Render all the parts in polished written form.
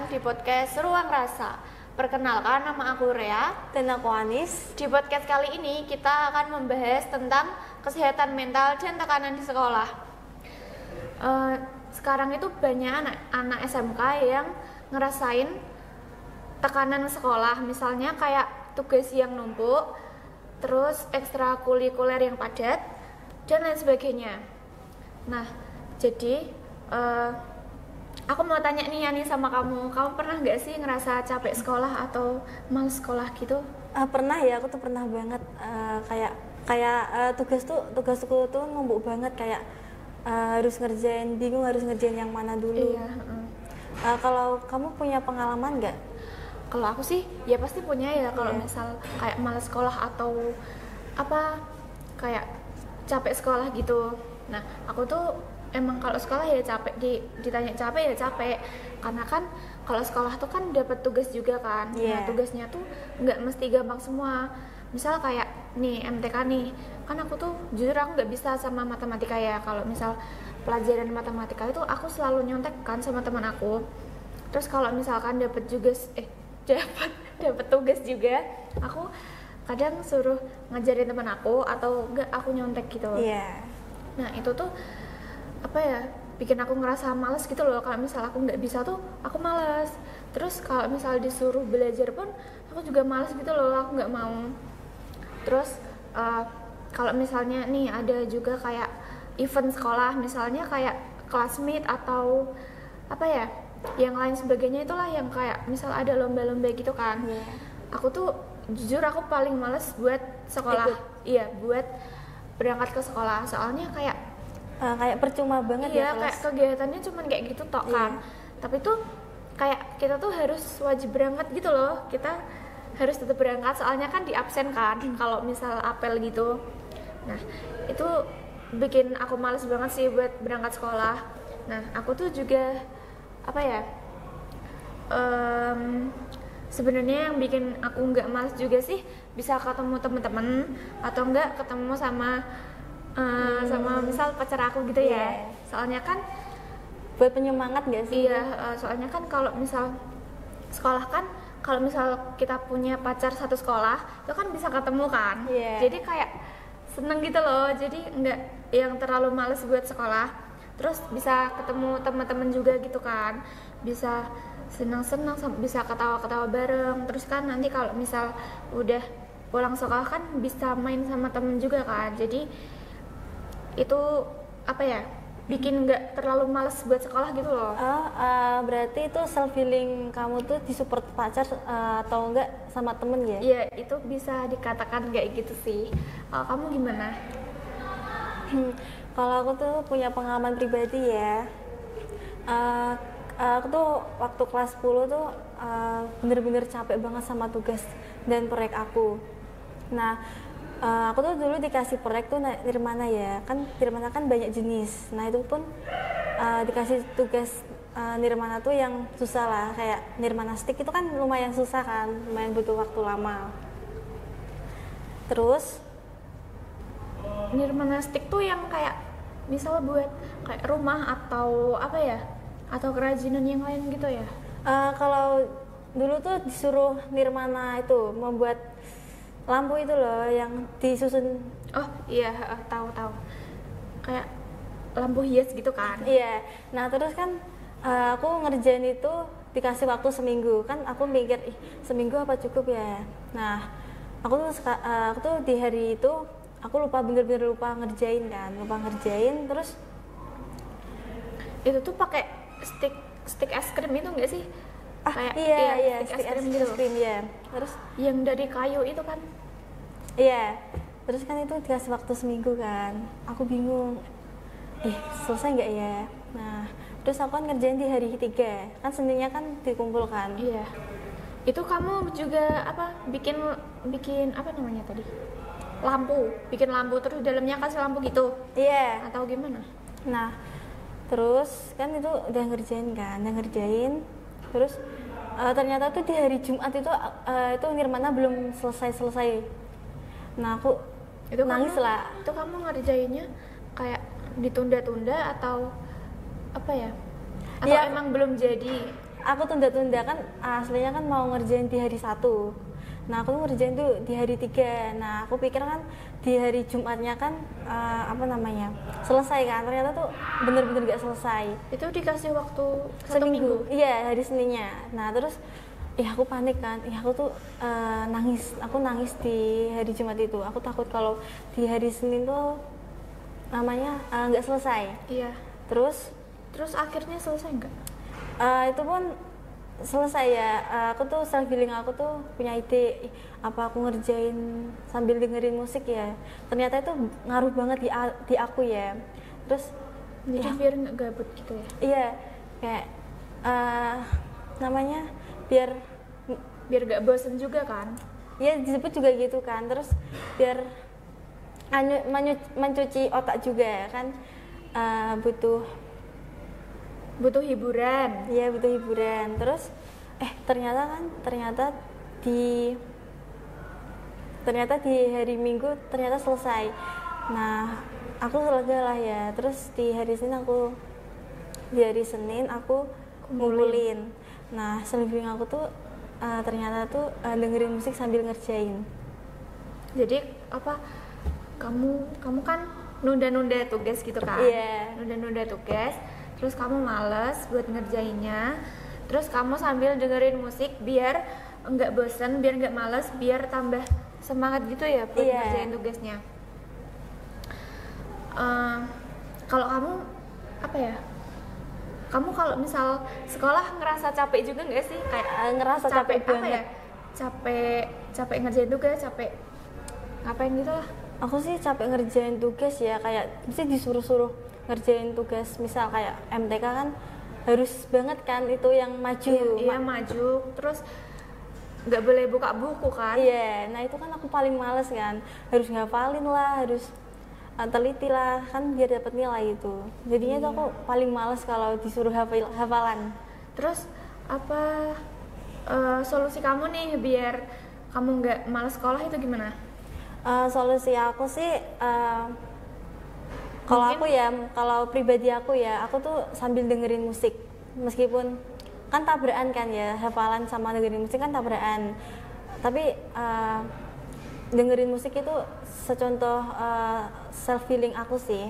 datang di podcast Ruang Rasa. Perkenalkan, nama aku Rea. Dan aku Anis. Di podcast kali ini kita akan membahas tentang kesehatan mental dan tekanan di sekolah. Sekarang itu banyak anak SMK yang ngerasain tekanan sekolah. Misalnya kayak tugas yang numpuk, terus ekstrakurikuler yang padat, dan lain sebagainya. Nah, jadi aku mau tanya nih sama kamu pernah nggak sih ngerasa capek sekolah atau males sekolah gitu? Pernah ya, aku tuh pernah banget tugasku tuh numpuk banget, kayak bingung harus ngerjain yang mana dulu. Iya. Kalau kamu punya pengalaman nggak? Kalau aku sih ya pasti punya ya, kalau misal kayak males sekolah atau apa kayak capek sekolah gitu. Nah, aku tuh emang kalau sekolah ya capek, ditanya capek ya capek, karena kan kalau sekolah tuh kan dapat tugas juga kan. Nah, tugasnya tuh nggak mesti gampang semua. Misal kayak nih MTK nih, kan aku tuh jujur aku nggak bisa sama matematika ya. Kalau misal pelajaran matematika itu aku selalu nyontek kan sama teman aku. Terus kalau misalkan dapat tugas juga, aku kadang suruh ngajarin teman aku atau enggak aku nyontek gitu. Nah, itu tuh apa ya, bikin aku ngerasa males gitu loh. Kalau misal aku nggak bisa tuh aku males. Terus kalau misal disuruh belajar pun aku juga males gitu loh, aku nggak mau. Terus kalau misalnya nih ada juga kayak event sekolah, misalnya kayak classmeet atau apa ya, yang lain sebagainya, itulah yang kayak misal ada lomba-lomba gitu kan. Aku tuh jujur aku paling males buat sekolah. Iya, buat berangkat ke sekolah, soalnya kayak percuma banget ya. Iya, kayak kegiatannya cuman kayak gitu tok kan. Tapi tuh kayak kita tuh harus wajib berangkat gitu loh. Kita harus tetap berangkat, soalnya kan di absen kan kalau misal apel gitu. Nah, itu bikin aku males banget sih buat berangkat sekolah. Nah, aku tuh juga apa ya, sebenarnya yang bikin aku nggak males juga sih bisa ketemu temen-temen atau enggak ketemu sama misal pacar aku gitu ya. Soalnya kan buat penyemangat nggak sih? Iya, soalnya kan kalau misal sekolah kan, kalau misal kita punya pacar satu sekolah itu kan bisa ketemu kan. Jadi kayak seneng gitu loh, jadi nggak yang terlalu males buat sekolah. Terus bisa ketemu teman-teman juga gitu kan, bisa senang-senang, bisa ketawa-ketawa bareng. Terus kan nanti kalau misal udah pulang sekolah kan bisa main sama temen juga kan. Jadi itu apa ya, bikin nggak terlalu males buat sekolah gitu loh. Berarti itu self healing kamu tuh disupport pacar atau enggak sama temen ya? Iya, itu bisa dikatakan kayak gitu sih. Kamu gimana? Kalau aku tuh punya pengalaman pribadi ya. Aku tuh waktu kelas 10 tuh bener-bener capek banget sama tugas dan proyek aku. Nah, aku tuh dulu dikasih proyek tuh nirmana ya, kan nirmana kan banyak jenis. Nah, itu pun dikasih tugas nirmana tuh yang susah lah, kayak nirmana stick itu kan lumayan susah kan, lumayan butuh waktu lama. Terus nirmana stick tuh yang kayak misal buat kayak rumah atau apa ya, atau kerajinan yang lain gitu ya? Kalau dulu tuh disuruh nirmana itu membuat lampu itu loh yang disusun. Oh iya, tahu kayak lampu hias gitu kan. Iya. Nah, terus kan aku ngerjain itu dikasih waktu seminggu. Kan aku mikir seminggu apa cukup ya. Nah, aku tuh di hari itu aku bener-bener lupa ngerjain. Terus itu tuh pakai stick es krim itu enggak sih? Iya, stick es krim gitu. Ya. Terus yang dari kayu itu kan? Iya. Terus kan itu dikasih waktu seminggu kan. Aku bingung. Selesai nggak ya? Nah, terus aku kan ngerjain di hari ketiga. Kan Seninnya kan dikumpulkan. Iya. Itu kamu juga bikin apa namanya tadi? Bikin lampu terus dalamnya kasih lampu gitu. Iya. Atau gimana? Nah, terus kan itu udah ngerjain. Terus ternyata tuh di hari Jumat itu nirmana belum selesai. Nah, aku itu nangis lah. Itu kamu ngerjainnya kayak ditunda-tunda atau apa ya? Atau emang belum jadi? aku tunda-tunda kan, aslinya kan mau ngerjain di hari 1. Nah aku ngerjain tuh di hari 3. Nah aku pikir kan di hari Jumatnya kan selesai kan, ternyata tuh bener-bener gak selesai. Itu dikasih waktu seminggu? Iya, hari Seninnya. Nah terus aku panik kan, aku tuh nangis di hari Jumat itu. Aku takut kalau di hari Senin tuh nggak selesai. Iya. Terus akhirnya selesai nggak? Itu pun selesai ya. Aku tuh self healing, aku tuh punya ide, apa aku ngerjain sambil dengerin musik ya. Ternyata itu ngaruh banget di aku ya. Terus jadi biar nggak gabut gitu ya? Iya, kayak biar gak bosen juga kan? Iya, disebut juga gitu kan. Terus biar mencuci otak juga kan, butuh hiburan. Iya, butuh hiburan. Terus ternyata di hari Minggu ternyata selesai. Nah aku lega lah ya. Terus di hari Senin aku ngumpulin. Nah selebihnya aku tuh ternyata tuh dengerin musik sambil ngerjain. Jadi apa, kamu kan nunda-nunda tugas gitu kan? Iya. Nunda-nunda tugas, terus kamu males buat ngerjainnya, terus kamu sambil dengerin musik biar enggak bosan, biar enggak males, biar tambah semangat gitu ya buat ngerjain tugasnya. Kalau kamu apa ya? Kamu kalau misal sekolah ngerasa capek juga nggak sih? Kayak ngerasa capek apa banget. ya? Capek ngerjain tugas, capek ngapain gitu lah. Aku sih capek ngerjain tugas ya, kayak mesti disuruh-suruh ngerjain tugas, misal kayak MTK kan harus banget kan itu yang maju. Iya, maju, terus nggak boleh buka buku kan? Iya, nah itu kan aku paling males kan, harus ngafalin lah, harus teliti lah kan biar dapat nilai itu. Jadinya itu aku paling males kalau disuruh hafalan. Terus apa solusi kamu nih biar kamu nggak malas sekolah itu gimana? Solusi aku sih kalau pribadi aku ya, aku tuh sambil dengerin musik, meskipun kan tabrakan kan ya, hafalan sama dengerin musik kan tabrakan, tapi dengerin musik itu secontoh self healing aku sih.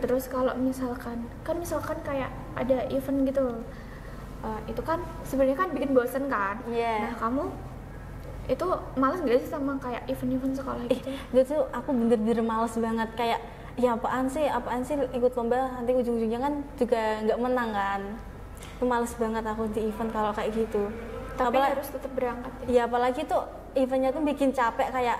Terus kalau misalkan kayak ada event gitu, itu kan sebenarnya kan bikin bosen kan? Yeah. Nah kamu itu malas nggak sih sama kayak event-event sekolah gitu? Itu tuh aku bener-bener malas banget, kayak ya apaan sih ikut lomba nanti ujung-ujungnya kan juga nggak menang kan. Itu malas banget aku di event kalau kayak gitu. Tapi harus tetap berangkat ya? Ya apalagi tuh eventnya tuh bikin capek, kayak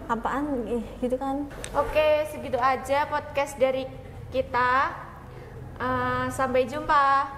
apaan gitu kan. Oke, segitu aja podcast dari kita. Sampai jumpa.